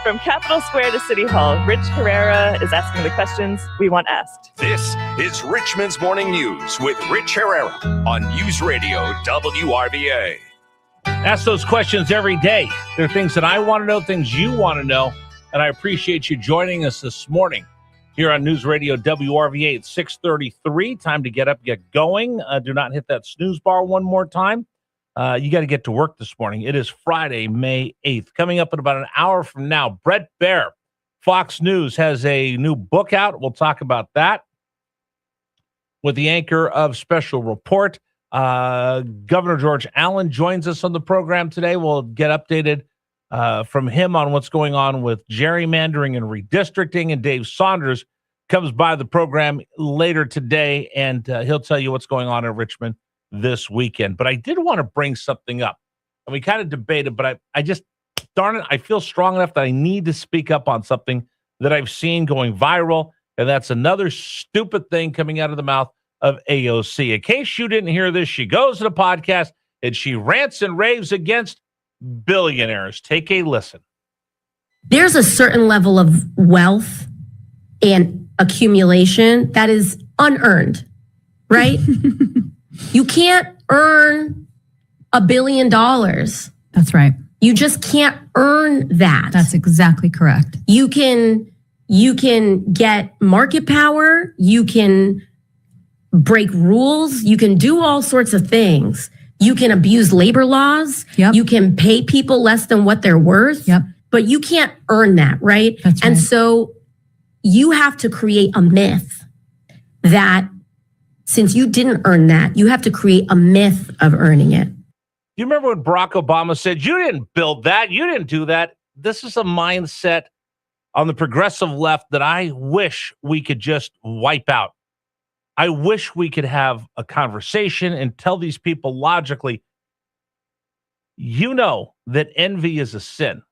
From Capitol Square to City Hall, Rich Herrera is asking the questions we want asked. This is Richmond's Morning News with Rich Herrera on News Radio WRVA. Ask those questions every day. There are things that I want to know, things you want to know, and I appreciate you joining us this morning here on News Radio WRVA at 6:33. Time to get up, get going. Do not hit that snooze bar one more time. You got to get to work this morning. It is Friday, May 8th. Coming up in about an hour from now, Brett Baer, Fox News, has a new book out. We'll talk about that with the anchor of Special Report. Governor George Allen joins us on the program today. We'll get updated from him on what's going on with gerrymandering and redistricting. And Dave Saunders comes by the program later today, and he'll tell you what's going on in Richmond this weekend. But I did want to bring something up, and we kind of debated, but I just, darn it, I feel strong enough that I need to speak up on something that I've seen going viral, and that's another stupid thing coming out of the mouth of AOC. In case you didn't hear this, she goes to the podcast and she rants and raves against billionaires. Take a listen. There's a certain level of wealth and accumulation that is unearned, right? You can't earn $1 billion. That's right. You just can't earn that. That's exactly correct. You can get market power. You can break rules. You can do all sorts of things. You can abuse labor laws. Yep. You can pay people less than what they're worth. Yep. But you can't earn that, right? That's right. And so you have to create a myth that since you didn't earn that, you have to create a myth of earning it. You remember when Barack Obama said, you didn't build that, you didn't do that? This is a mindset on the progressive left that I wish we could just wipe out. I wish we could have a conversation and tell these people logically, you know that envy is a sin.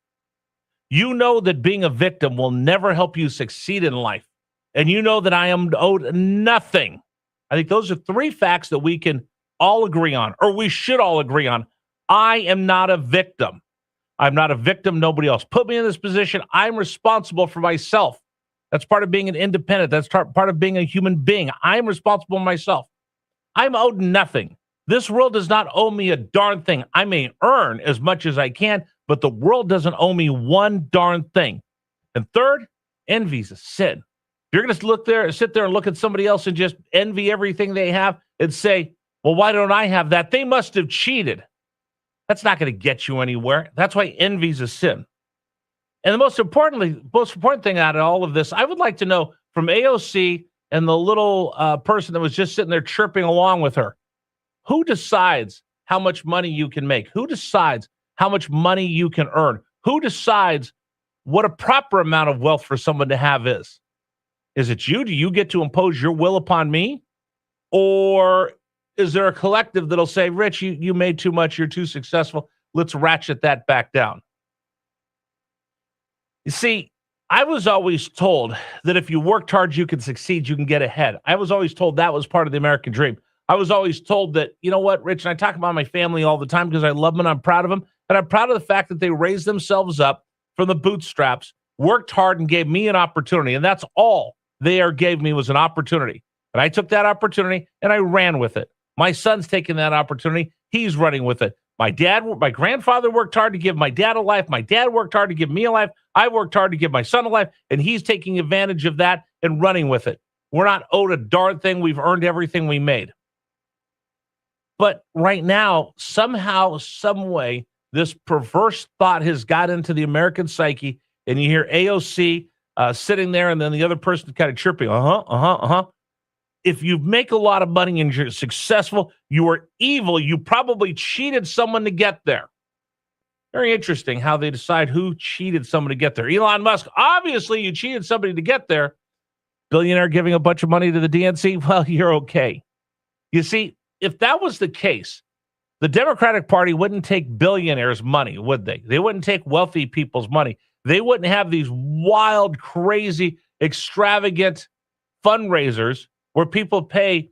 You know that being a victim will never help you succeed in life. And you know that I am owed nothing. I think those are three facts that we can all agree on, or we should all agree on. I am not a victim. I'm not a victim. Nobody else put me in this position. I'm responsible for myself. That's part of being an independent. That's part of being a human being. I'm responsible for myself. I'm owed nothing. This world does not owe me a darn thing. I may earn as much as I can, but the world doesn't owe me one darn thing. And third, envy's a sin. You're going to sit there and look at somebody else and just envy everything they have and say, well, why don't I have that? They must have cheated. That's not going to get you anywhere. That's why envy's a sin. And the most important thing out of all of this, I would like to know from AOC and the little person that was just sitting there chirping along with her, who decides how much money you can make? Who decides how much money you can earn? Who decides what a proper amount of wealth for someone to have is? Is it you? Do you get to impose your will upon me? Or is there a collective that'll say, Rich, you made too much, you're too successful, let's ratchet that back down? You see, I was always told that if you worked hard, you can succeed, you can get ahead. I was always told that was part of the American dream. I was always told that, you know what, Rich, and I talk about my family all the time because I love them and I'm proud of them. And I'm proud of the fact that they raised themselves up from the bootstraps, worked hard, and gave me an opportunity. And that's all they gave me was an opportunity. And I took that opportunity and I ran with it. My son's taking that opportunity. He's running with it. My grandfather worked hard to give my dad a life. My dad worked hard to give me a life. I worked hard to give my son a life. And he's taking advantage of that and running with it. We're not owed a darn thing. We've earned everything we made. But right now, somehow, some way, this perverse thought has got into the American psyche. And you hear AOC sitting there and then the other person kind of chirping, If you make a lot of money and you're successful, you are evil. You probably cheated someone to get there. Very interesting how they decide who cheated someone to get there. Elon Musk, obviously you cheated somebody to get there. Billionaire giving a bunch of money to the DNC, well, you're okay. You see, if that was the case, the Democratic Party wouldn't take billionaires' money, would they? They wouldn't take wealthy people's money. They wouldn't have these wild, crazy, extravagant fundraisers where people pay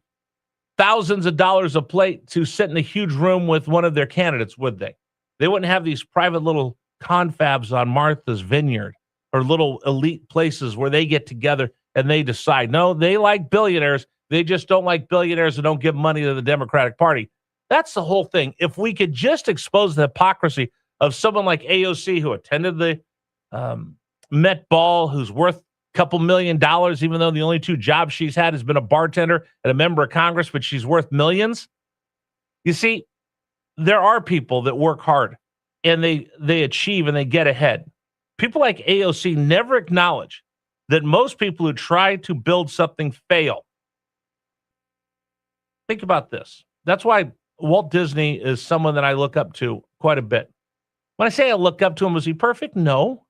thousands of dollars a plate to sit in a huge room with one of their candidates, would they? They wouldn't have these private little confabs on Martha's Vineyard. or little elite places where they get together and they decide, no, they like billionaires. They just don't like billionaires and don't give money to the Democratic Party. That's the whole thing. If we could just expose the hypocrisy of someone like AOC who attended the Met Ball, who's worth a couple $1 million, even though the only 2 jobs she's had has been a bartender and a member of Congress, but she's worth millions. You see, there are people that work hard and they achieve and they get ahead. People like AOC never acknowledge that most people who try to build something fail. Think about this. That's why Walt Disney is someone that I look up to quite a bit. When I say I look up to him, was he perfect? No.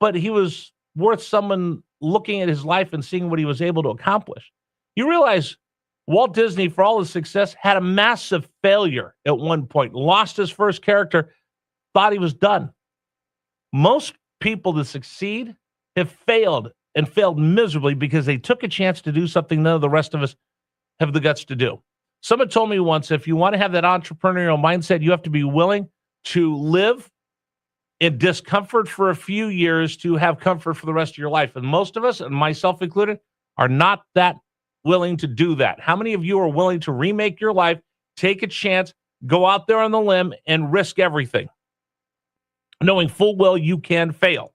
But he was worth someone looking at his life and seeing what he was able to accomplish. You realize Walt Disney, for all his success, had a massive failure at one point, lost his first character, thought he was done. Most people that succeed have failed and failed miserably because they took a chance to do something none of the rest of us have the guts to do. Someone told me once, if you want to have that entrepreneurial mindset, you have to be willing to live in discomfort for a few years to have comfort for the rest of your life. And most of us, and myself included, are not that willing to do that. How many of you are willing to remake your life, take a chance, go out there on the limb, and risk everything, knowing full well you can fail?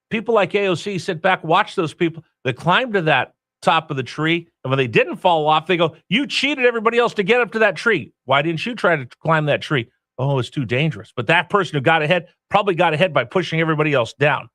People like AOC sit back, watch those people that climb to that top of the tree, and when they didn't fall off, they go, you cheated everybody else to get up to that tree. Why didn't you try to climb that tree? Oh, it's too dangerous. But that person who got ahead probably got ahead by pushing everybody else down.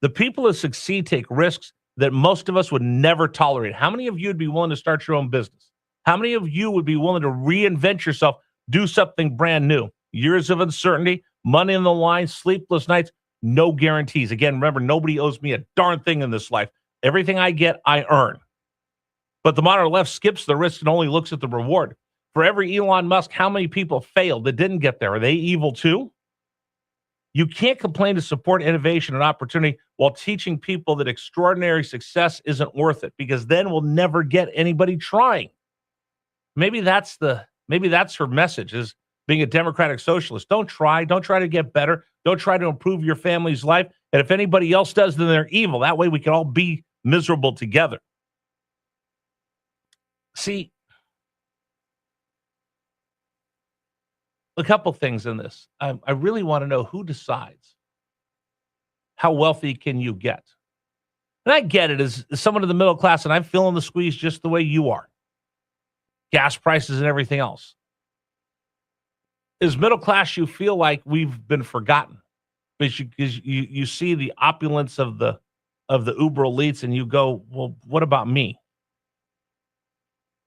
The people who succeed take risks that most of us would never tolerate. How many of you would be willing to start your own business? How many of you would be willing to reinvent yourself, do something brand new? Years of uncertainty, money on the line, sleepless nights, no guarantees. Again, remember, nobody owes me a darn thing in this life. Everything I get, I earn. But the modern left skips the risk and only looks at the reward. For every Elon Musk, how many people failed that didn't get there? Are they evil too? You can't complain to support innovation and opportunity while teaching people that extraordinary success isn't worth it, because then we'll never get anybody trying. Maybe that's her message, is being a democratic socialist. Don't try to get better. Don't try to improve your family's life. And if anybody else does, then they're evil. That way we can all be miserable together. See, a couple things in this. I really want to know who decides how wealthy can you get. And I get it as someone in the middle class, and I'm feeling the squeeze just the way you are. Gas prices and everything else. As middle class, you feel like we've been forgotten because you see the opulence of the uber elites, and you go, well, what about me?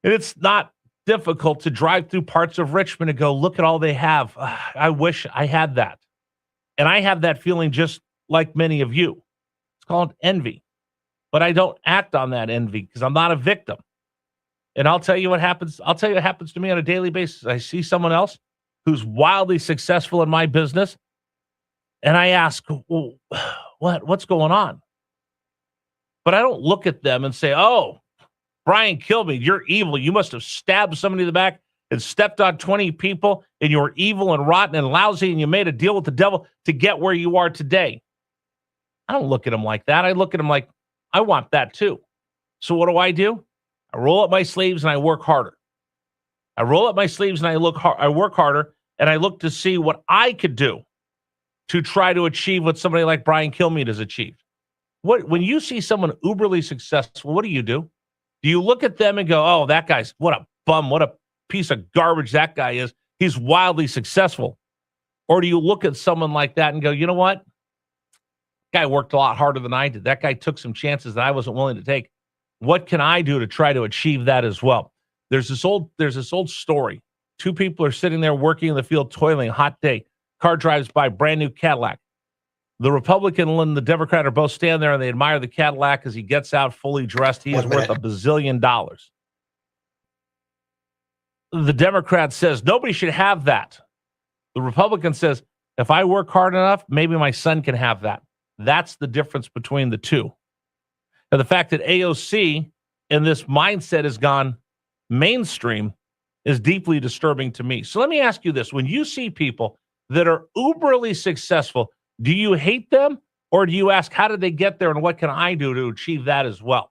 And it's not difficult to drive through parts of Richmond and go, look at all they have. I wish I had that. And I have that feeling just like many of you. It's called envy. But I don't act on that envy because I'm not a victim. And I'll tell you what happens. I'll tell you what happens to me on a daily basis. I see someone else who's wildly successful in my business, and I ask, well, what's going on? But I don't look at them and say, oh, Brian Kilmeade, you're evil. You must have stabbed somebody in the back and stepped on 20 people, and you were evil and rotten and lousy, and you made a deal with the devil to get where you are today. I don't look at them like that. I look at them like, I want that too. So what do? I roll up my sleeves and I work harder. I roll up my sleeves and I work harder, and I look to see what I could do to try to achieve what somebody like Brian Kilmeade has achieved. When you see someone uberly successful, what do? Do you look at them and go, oh, that guy's, what a bum, what a piece of garbage that guy is. He's wildly successful. Or do you look at someone like that and go, you know what? Guy worked a lot harder than I did. That guy took some chances that I wasn't willing to take. What can I do to try to achieve that as well? There's this old story. Two people are sitting there working in the field, toiling, hot day. Car drives by, brand new Cadillac. The Republican and the Democrat are both standing there, and they admire the Cadillac as he gets out fully dressed. He is worth $1 bazillion. The Democrat says, nobody should have that. The Republican says, if I work hard enough, maybe my son can have that. That's the difference between the two. And the fact that AOC and this mindset has gone mainstream is deeply disturbing to me. So let me ask you this. When you see people that are uberly successful, Do you hate them, or do you ask, how did they get there, and what can I do to achieve that as well?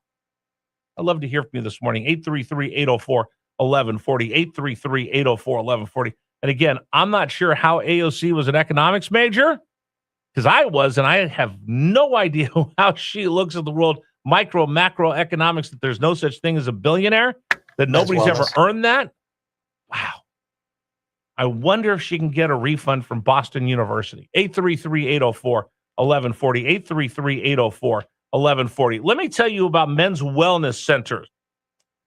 I'd love to hear from you this morning. 833-804-1140, 833-804-1140. And again, I'm not sure how AOC was an economics major, because I was, and I have no idea how she looks at the world, micro, macro economics, that there's no such thing as a billionaire, that nobody's ever earned that. Wow. I wonder if she can get a refund from Boston University. 833-804-1140, 833-804-1140. Let me tell you about men's wellness centers.